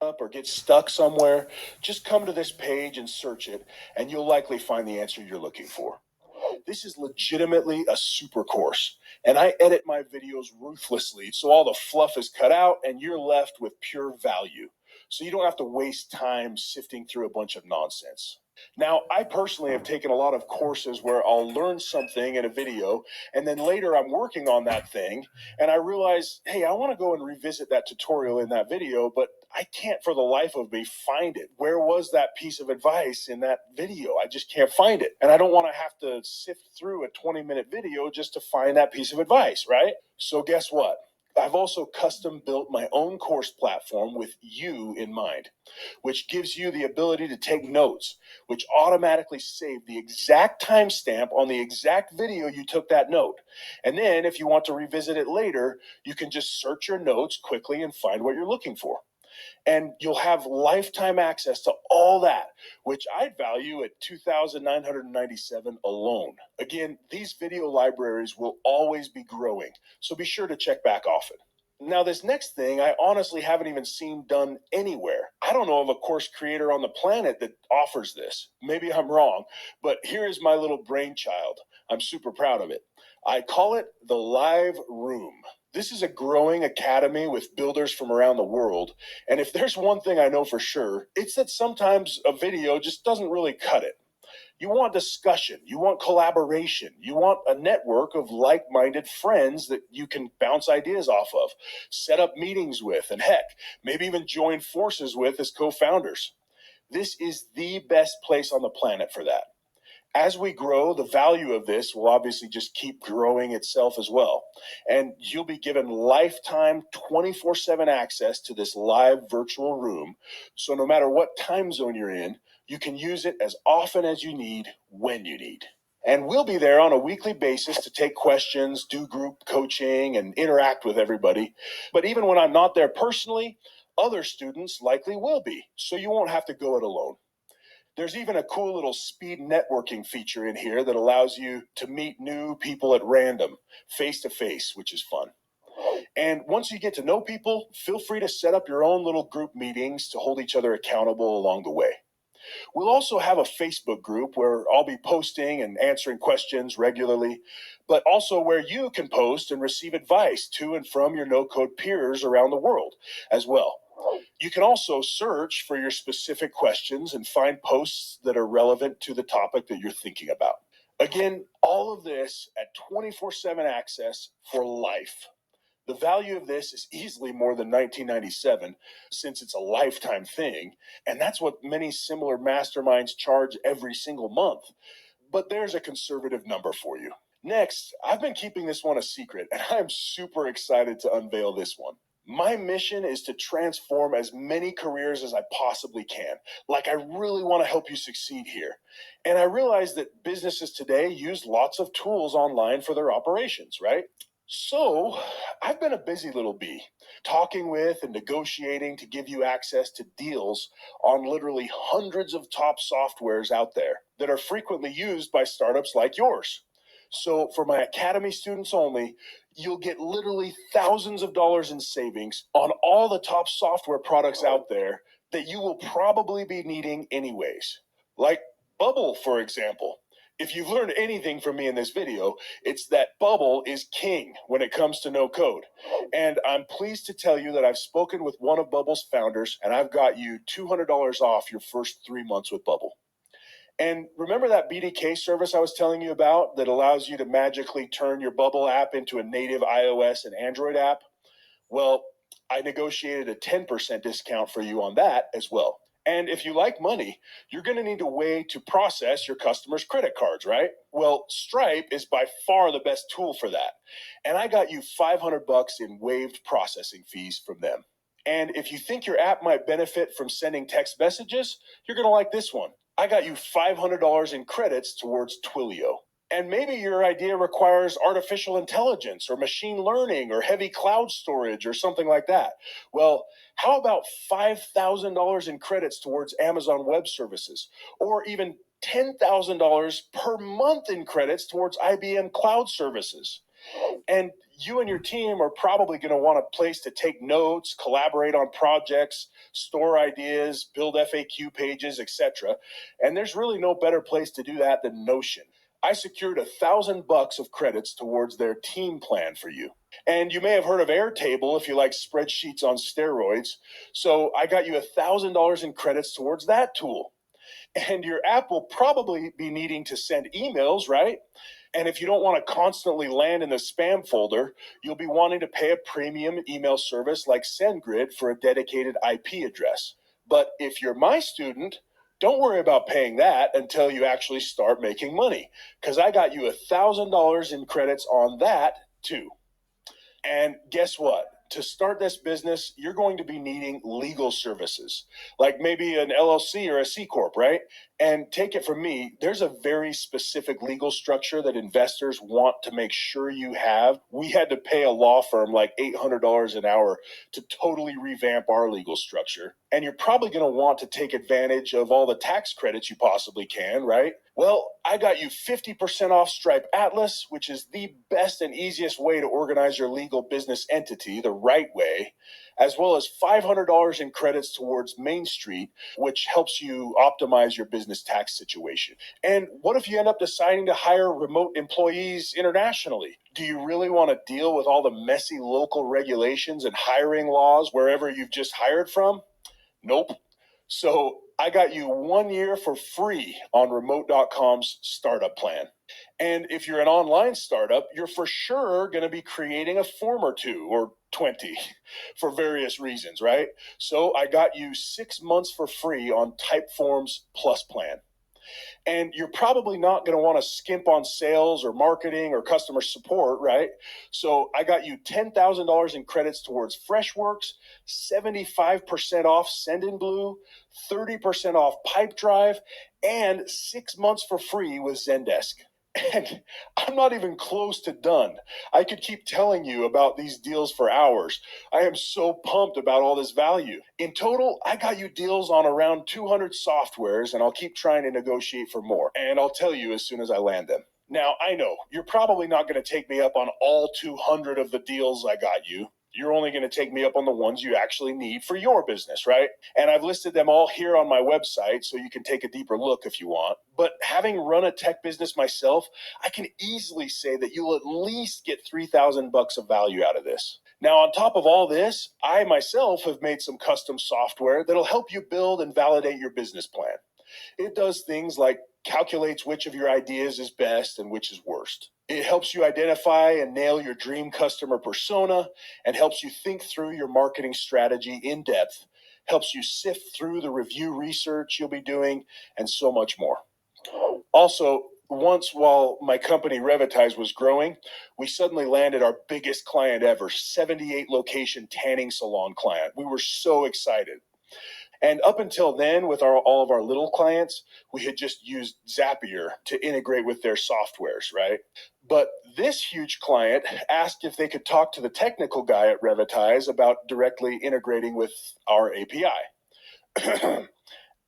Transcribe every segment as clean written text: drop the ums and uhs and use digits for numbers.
up or get stuck somewhere, just come to this page and search it, and you'll likely find the answer you're looking for. This is legitimately a super course, and I edit my videos ruthlessly so all the fluff is cut out and you're left with pure value. So you don't have to waste time sifting through a bunch of nonsense. Now, I personally have taken a lot of courses where I'll learn something in a video, and then later I'm working on that thing, and I realize, hey, I want to go and revisit that tutorial in that video, but I can't for the life of me find it. Where was that piece of advice in that video? I just can't find it. And I don't want to have to sift through a 20-minute video just to find that piece of advice, right? So guess what? I've also custom built my own course platform with you in mind, which gives you the ability to take notes, which automatically save the exact timestamp on the exact video you took that note. And then if you want to revisit it later, you can just search your notes quickly and find what you're looking for. And you'll have lifetime access to all that, which I'd value at $2,997 alone. Again, these video libraries will always be growing, so be sure to check back often. Now, this next thing I honestly haven't even seen done anywhere. I don't know of a course creator on the planet that offers this. Maybe I'm wrong, but here is my little brainchild. I'm super proud of it. I call it the Live Room. This is a growing academy with builders from around the world. And if there's one thing I know for sure, it's that sometimes a video just doesn't really cut it. You want discussion, you want collaboration, you want a network of like-minded friends that you can bounce ideas off of, set up meetings with, and heck, maybe even join forces with as co-founders. This is the best place on the planet for that. As we grow, the value of this will obviously just keep growing itself as well. And you'll be given lifetime 24/7 access to this live virtual room. So no matter what time zone you're in, you can use it as often as you need, when you need. And we'll be there on a weekly basis to take questions, do group coaching, and interact with everybody. But even when I'm not there personally, other students likely will be, so you won't have to go it alone. There's even a cool little speed networking feature in here that allows you to meet new people at random, face to face, which is fun. And once you get to know people, feel free to set up your own little group meetings to hold each other accountable along the way. We'll also have a Facebook group where I'll be posting and answering questions regularly, but also where you can post and receive advice to and from your NoCode peers around the world as well. You can also search for your specific questions and find posts that are relevant to the topic that you're thinking about. Again, all of this at 24/7 access for life. The value of this is easily more than $19.97 since it's a lifetime thing, and that's what many similar masterminds charge every single month. But there's a conservative number for you. Next, I've been keeping this one a secret, and I'm super excited to unveil this one. My mission is to transform as many careers as I possibly can. Like, I really want to help you succeed here. And I realize that businesses today use lots of tools online for their operations, right? So I've been a busy little bee, talking with and negotiating to give you access to deals on literally hundreds of top softwares out there that are frequently used by startups like yours. So for my academy students only, you'll get literally thousands of dollars in savings on all the top software products out there that you will probably be needing anyways. Like Bubble, for example. If you've learned anything from me in this video, it's that Bubble is king when it comes to no code. And I'm pleased to tell you that I've spoken with one of Bubble's founders, and I've got you $200 off your first 3 months with Bubble. And remember that BDK service I was telling you about that allows you to magically turn your Bubble app into a native iOS and Android app? Well, I negotiated a 10% discount for you on that as well. And if you like money, you're going to need a way to process your customers' credit cards, right? Well, Stripe is by far the best tool for that. And I got you $500 in waived processing fees from them. And if you think your app might benefit from sending text messages, you're going to like this one. I got you $500 in credits towards Twilio. And maybe your idea requires artificial intelligence or machine learning or heavy cloud storage or something like that. Well, how about $5,000 in credits towards Amazon Web Services, or even $10,000 per month in credits towards IBM Cloud Services? And you and your team are probably going to want a place to take notes, collaborate on projects, store ideas, build FAQ pages, etc. And there's really no better place to do that than Notion. I secured $1,000 of credits towards their team plan for you. And you may have heard of Airtable if you like spreadsheets on steroids. So I got you $1,000 in credits towards that tool. And your app will probably be needing to send emails, right? And if you don't want to constantly land in the spam folder, you'll be wanting to pay a premium email service like SendGrid for a dedicated IP address. But if you're my student, don't worry about paying that until you actually start making money, because I got you $1,000 in credits on that too. And guess what? To start this business, you're going to be needing legal services, like maybe an LLC or a C Corp, right? And take it from me, there's a very specific legal structure that investors want to make sure you have. We had to pay a law firm like $800 an hour to totally revamp our legal structure. And you're probably going to want to take advantage of all the tax credits you possibly can, right? Well, I got you 50% off Stripe Atlas, which is the best and easiest way to organize your legal business entity the right way, as well as $500 in credits towards Main Street, which helps you optimize your business tax situation. And what if you end up deciding to hire remote employees internationally? Do you really want to deal with all the messy local regulations and hiring laws wherever you've just hired from? Nope. So I got you 1 year for free on remote.com's startup plan. And if you're an online startup, you're for sure going to be creating a form or two or 20 for various reasons, right? So I got you 6 months for free on Typeform's Plus plan. And you're probably not going to want to skimp on sales or marketing or customer support, right? So I got you $10,000 in credits towards Freshworks, 75% off Sendinblue, 30% off Pipedrive, and 6 months for free with Zendesk. And I'm not even close to done. I could keep telling you about these deals for hours. I am so pumped about all this value. In total, I got you deals on around 200 softwares, and I'll keep trying to negotiate for more. And I'll tell you as soon as I land them. Now, I know you're probably not going to take me up on all 200 of the deals I got you. You're only going to take me up on the ones you actually need for your business, right? And I've listed them all here on my website so you can take a deeper look if you want. But having run a tech business myself, I can easily say that you'll at least get $3,000 of value out of this. Now, on top of all this, I myself have made some custom software that'll help you build and validate your business plan. It does things like calculates which of your ideas is best and which is worst. It helps you identify and nail your dream customer persona and helps you think through your marketing strategy in depth, helps you sift through the review research you'll be doing, and so much more. Also, once while my company Revitize was growing, we suddenly landed our biggest client ever, 78 location tanning salon client. We were so excited. And up until then, with all of our little clients, we had just used Zapier to integrate with their softwares, right? But this huge client asked if they could talk to the technical guy at Revitize about directly integrating with our API.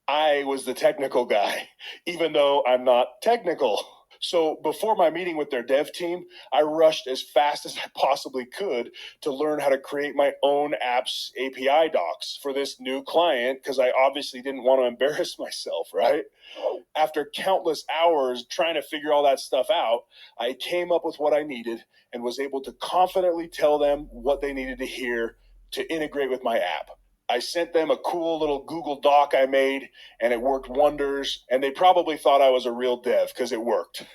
I was the technical guy, even though I'm not technical. So before my meeting with their dev team, I rushed as fast as I possibly could to learn how to create my own app's API docs for this new client because I obviously didn't want to embarrass myself, right? After countless hours trying to figure all that stuff out, I came up with what I needed and was able to confidently tell them what they needed to hear to integrate with my app. I sent them a cool little Google Doc I made, and it worked wonders, and they probably thought I was a real dev because it worked.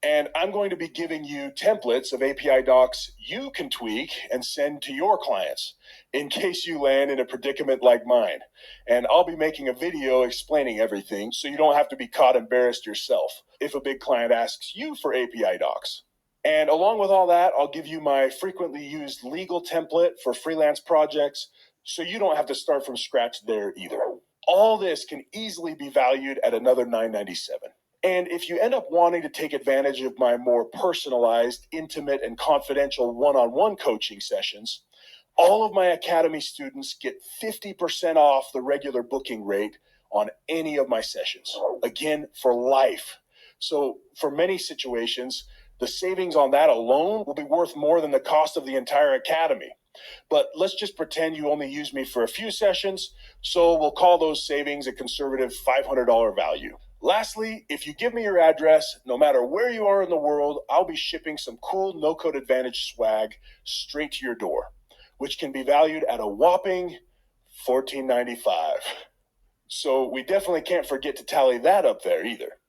And I'm going to be giving you templates of API docs you can tweak and send to your clients in case you land in a predicament like mine. And I'll be making a video explaining everything so you don't have to be caught embarrassed yourself if a big client asks you for API docs. And along with all that, I'll give you my frequently used legal template for freelance projects so you don't have to start from scratch there either. All this can easily be valued at another $9.97. And if you end up wanting to take advantage of my more personalized, intimate, and confidential one-on-one coaching sessions, all of my Academy students get 50% off the regular booking rate on any of my sessions. Again, for life. So for many situations, The savings on that alone will be worth more than the cost of the entire academy. But let's just pretend you only use me for a few sessions, so we'll call those savings a conservative $500 value. Lastly, if you give me your address, no matter where you are in the world, I'll be shipping some cool NoCode Advantage swag straight to your door, which can be valued at a whopping $14.95. So we definitely can't forget to tally that up there either.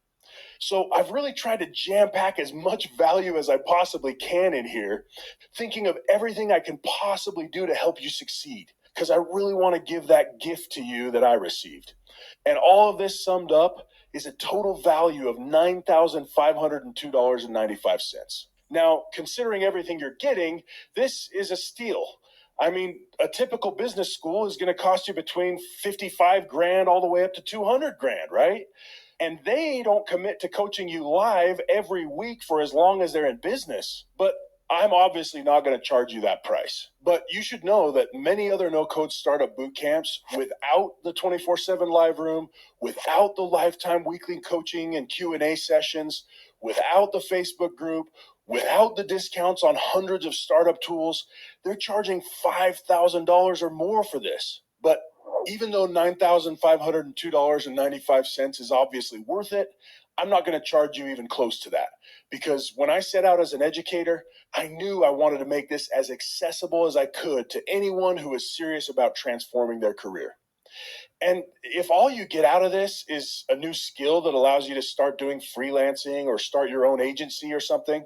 So I've really tried to jam pack as much value as I possibly can in here, thinking of everything I can possibly do to help you succeed, because I really want to give that gift to you that I received. And all of this summed up is a total value of $9,502.95. Now, considering everything you're getting, this is a steal. I mean, a typical business school is going to cost you between 55 grand all the way up to 200 grand, right? And they don't commit to coaching you live every week for as long as they're in business. But I'm obviously not going to charge you that price. But you should know that many other no-code startup boot camps, without the 24/7 live room, without the lifetime weekly coaching and Q&A sessions, without the Facebook group, without the discounts on hundreds of startup tools, they're charging $5,000 or more for this. But even though $9,502.95 is obviously worth it, I'm not going to charge you even close to that. Because when I set out as an educator, I knew I wanted to make this as accessible as I could to anyone who is serious about transforming their career. And if all you get out of this is a new skill that allows you to start doing freelancing or start your own agency or something,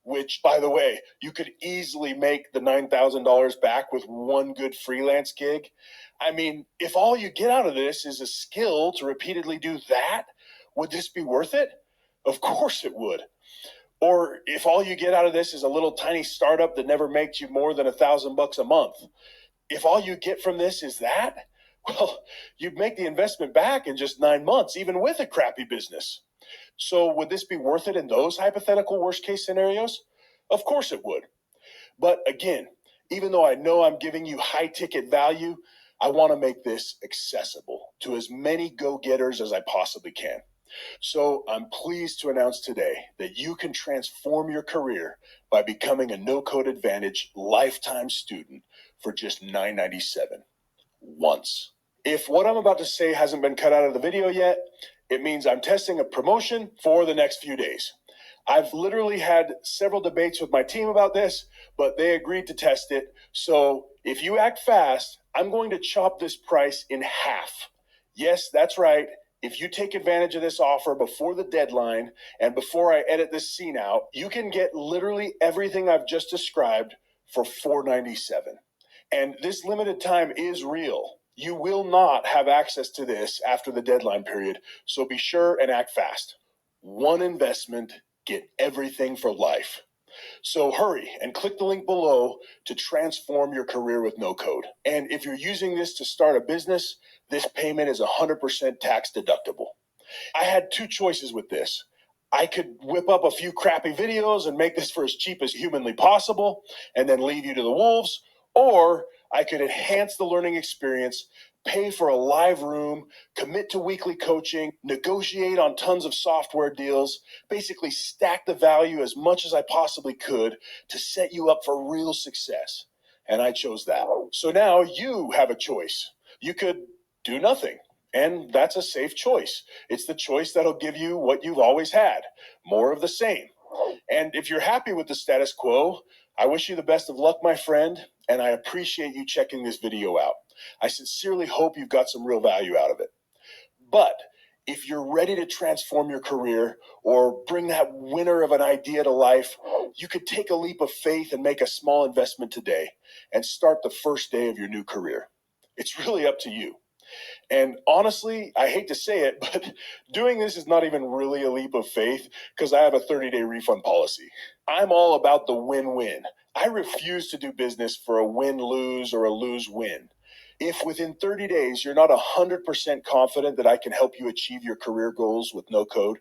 which, by the way, you could easily make the $9,000 back with one good freelance gig. I mean, if all you get out of this is a skill to repeatedly do that, would this be worth it? Of course it would. Or if all you get out of this is a little tiny startup that never makes you more than $1,000 a month, if all you get from this is that, well, you'd make the investment back in just 9 months, even with a crappy business. So would this be worth it in those hypothetical worst case scenarios? Of course it would. But again, even though I know I'm giving you high ticket value, I want to make this accessible to as many go-getters as I possibly can. So I'm pleased to announce today that you can transform your career by becoming a NoCode Advantage lifetime student for just $9.97 once. If what I'm about to say hasn't been cut out of the video yet, it means I'm testing a promotion for the next few days. I've literally had several debates with my team about this, but they agreed to test it. So if you act fast, I'm going to chop this price in half. Yes, that's right. If you take advantage of this offer before the deadline and before I edit this scene out, you can get literally everything I've just described for $4.97. And this limited time is real. You will not have access to this after the deadline period, so be sure and act fast. One investment, get everything for life. So hurry and click the link below to transform your career with NoCode. And if you're using this to start a business, this payment is 100% tax deductible. I had two choices with this. I could whip up a few crappy videos and make this for as cheap as humanly possible and then leave you to the wolves, or I could enhance the learning experience, pay for a live room, commit to weekly coaching, negotiate on tons of software deals, basically stack the value as much as I possibly could to set you up for real success. And I chose that. So now you have a choice. You could do nothing. And that's a safe choice. It's the choice that'll give you what you've always had, more of the same. And if you're happy with the status quo, I wish you the best of luck, my friend, and I appreciate you checking this video out. I sincerely hope you've got some real value out of it. But if you're ready to transform your career or bring that winner of an idea to life, you could take a leap of faith and make a small investment today and start the first day of your new career. It's really up to you. And honestly, I hate to say it, but doing this is not even really a leap of faith because I have a 30-day refund policy. I'm all about the win-win. I refuse to do business for a win-lose or a lose-win. If within 30 days you're not 100% confident that I can help you achieve your career goals with NoCode,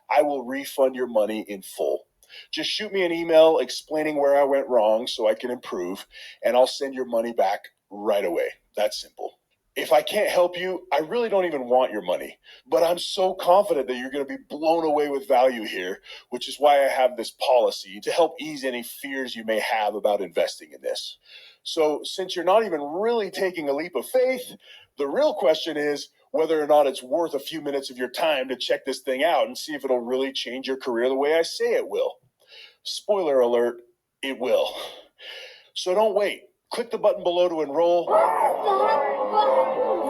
I will refund your money in full. Just shoot me an email explaining where I went wrong so I can improve, and I'll send your money back right away. That's simple. If I can't help you, I really don't even want your money, but I'm so confident that you're going to be blown away with value here, which is why I have this policy to help ease any fears you may have about investing in this. So since you're not even really taking a leap of faith, the real question is whether or not it's worth a few minutes of your time to check this thing out and see if it'll really change your career the way I say it will. Spoiler alert, it will. So don't wait. Click the button below to enroll.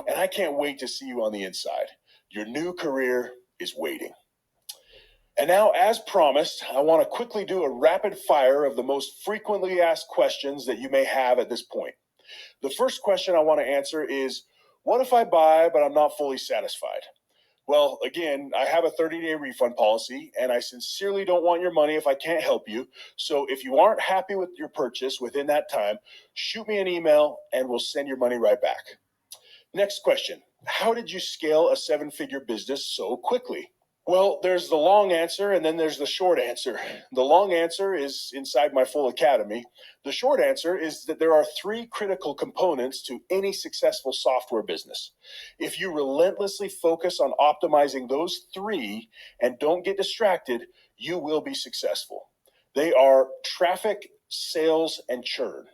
And I can't wait to see you on the inside. Your new career is waiting. And now, as promised, I want to quickly do a rapid fire of the most frequently asked questions that you may have at this point. The first question I want to answer is, what if I buy, but I'm not fully satisfied? Well, again, I have a 30-day refund policy, and I sincerely don't want your money if I can't help you. So if you aren't happy with your purchase within that time, shoot me an email and we'll send your money right back. Next question. How did you scale a 7-figure business so quickly? Well, there's the long answer and then there's the short answer. The long answer is inside my full academy. The short answer is that there are 3 critical components to any successful software business. If you relentlessly focus on optimizing those 3 and don't get distracted, you will be successful. They are traffic, sales, and churn.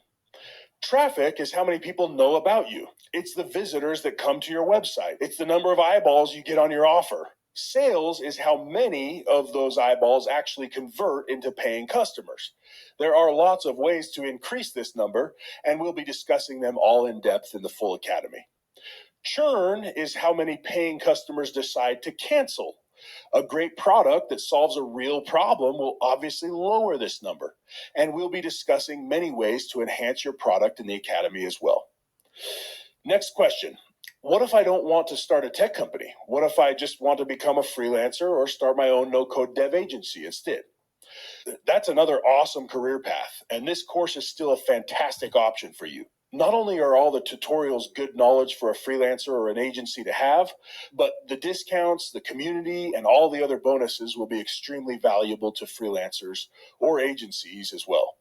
Traffic is how many people know about you. It's the visitors that come to your website. It's the number of eyeballs you get on your offer. Sales is how many of those eyeballs actually convert into paying customers. There are lots of ways to increase this number, and we'll be discussing them all in depth in the full academy. Churn is how many paying customers decide to cancel. A great product that solves a real problem will obviously lower this number, and we'll be discussing many ways to enhance your product in the academy as well. Next question. What if I don't want to start a tech company? What if I just want to become a freelancer or start my own no-code dev agency instead? That's another awesome career path, and this course is still a fantastic option for you. Not only are all the tutorials good knowledge for a freelancer or an agency to have, but the discounts, the community, and all the other bonuses will be extremely valuable to freelancers or agencies as well.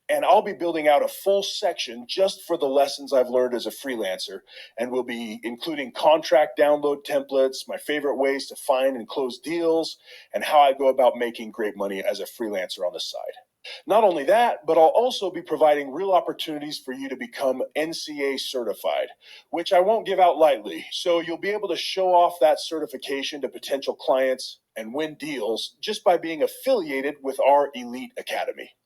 And I'll be building out a full section just for the lessons I've learned as a freelancer, and we'll be including contract download templates, my favorite ways to find and close deals, and how I go about making great money as a freelancer on the side. Not only that, but I'll also be providing real opportunities for you to become NCA certified, which I won't give out lightly. So you'll be able to show off that certification to potential clients and win deals just by being affiliated with our elite academy.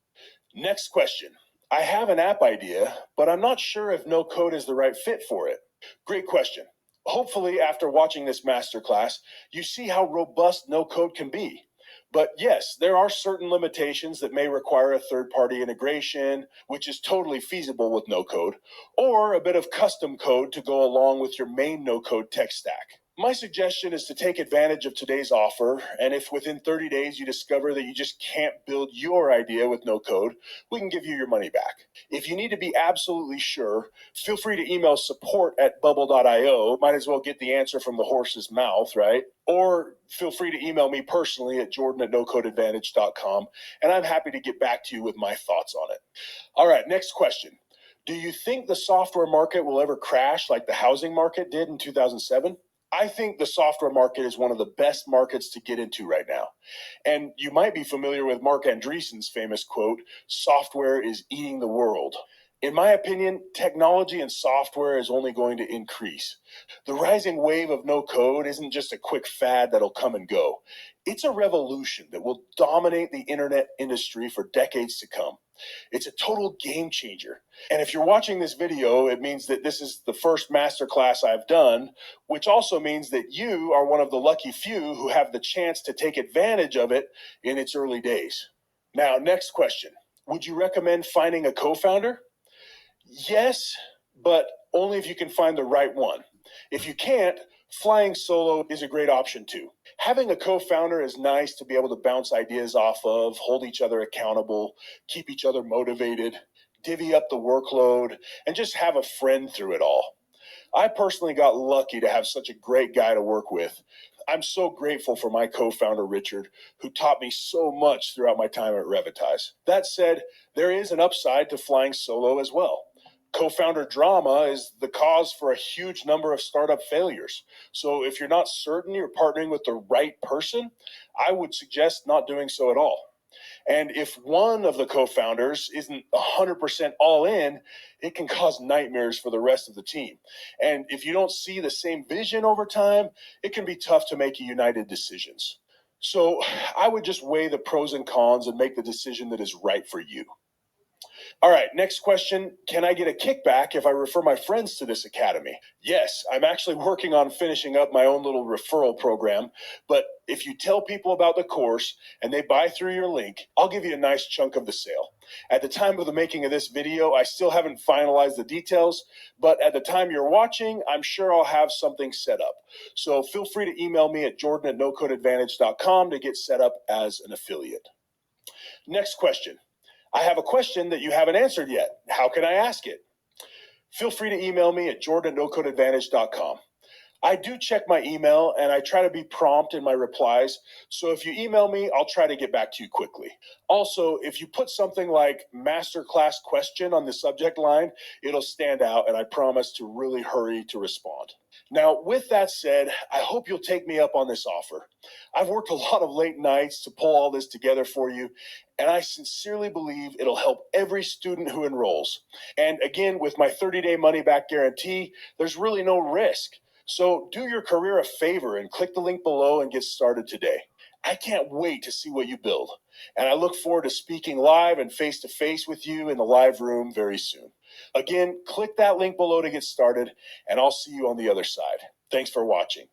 Next question. I have an app idea, but I'm not sure if NoCode is the right fit for it. Great question. Hopefully, after watching this masterclass, you see how robust NoCode can be. But yes, there are certain limitations that may require a third-party integration, which is totally feasible with NoCode, or a bit of custom code to go along with your main NoCode tech stack. My suggestion is to take advantage of today's offer, and if within 30 days you discover that you just can't build your idea with NoCode, we can give you your money back. If you need to be absolutely sure, feel free to email support@bubble.io. Might as well get the answer from the horse's mouth, right? Or feel free to email me personally at jordan@nocodeadvantage.com, and I'm happy to get back to you with my thoughts on it. All right, next question. Do you think the software market will ever crash like the housing market did in 2007? I think the software market is one of the best markets to get into right now. And you might be familiar with Mark Andreessen's famous quote, "Software is eating the world." In my opinion, technology and software is only going to increase. The rising wave of no code isn't just a quick fad that'll come and go. It's a revolution that will dominate the internet industry for decades to come. It's a total game changer. And if you're watching this video, it means that this is the first masterclass I've done, which also means that you are one of the lucky few who have the chance to take advantage of it in its early days. Now, next question. Would you recommend finding a co-founder? Yes, but only if you can find the right one. If you can't, flying solo is a great option too. Having a co-founder is nice to be able to bounce ideas off of, hold each other accountable, keep each other motivated, divvy up the workload, and just have a friend through it all. I personally got lucky to have such a great guy to work with. I'm so grateful for my co-founder, Richard, who taught me so much throughout my time at Revitize. That said, there is an upside to flying solo as well. Co-founder drama is the cause for a huge number of startup failures. So if you're not certain you're partnering with the right person, I would suggest not doing so at all. And if one of the co-founders isn't 100% all in, it can cause nightmares for the rest of the team. And if you don't see the same vision over time, it can be tough to make united decisions. So I would just weigh the pros and cons and make the decision that is right for you. All right, next question. Can I get a kickback if I refer my friends to this academy? Yes, I'm actually working on finishing up my own little referral program, but if you tell people about the course and they buy through your link, I'll give you a nice chunk of the sale. At the time of the making of this video, I still haven't finalized the details, but at the time you're watching, I'm sure I'll have something set up. So feel free to email me at jordan@nocodeadvantage.com to get set up as an affiliate. Next question. I have a question that you haven't answered yet. How can I ask it? Feel free to email me at jordan@nocodeadvantage.com. I do check my email and I try to be prompt in my replies. So if you email me, I'll try to get back to you quickly. Also, if you put something like masterclass question on the subject line, it'll stand out and I promise to really hurry to respond. Now, with that said, I hope you'll take me up on this offer. I've worked a lot of late nights to pull all this together for you, and I sincerely believe it'll help every student who enrolls. And again, with my 30-day money-back guarantee, there's really no risk. So do your career a favor and click the link below and get started today. I can't wait to see what you build, and I look forward to speaking live and face-to-face with you in the live room very soon. Again, click that link below to get started, and I'll see you on the other side. Thanks for watching.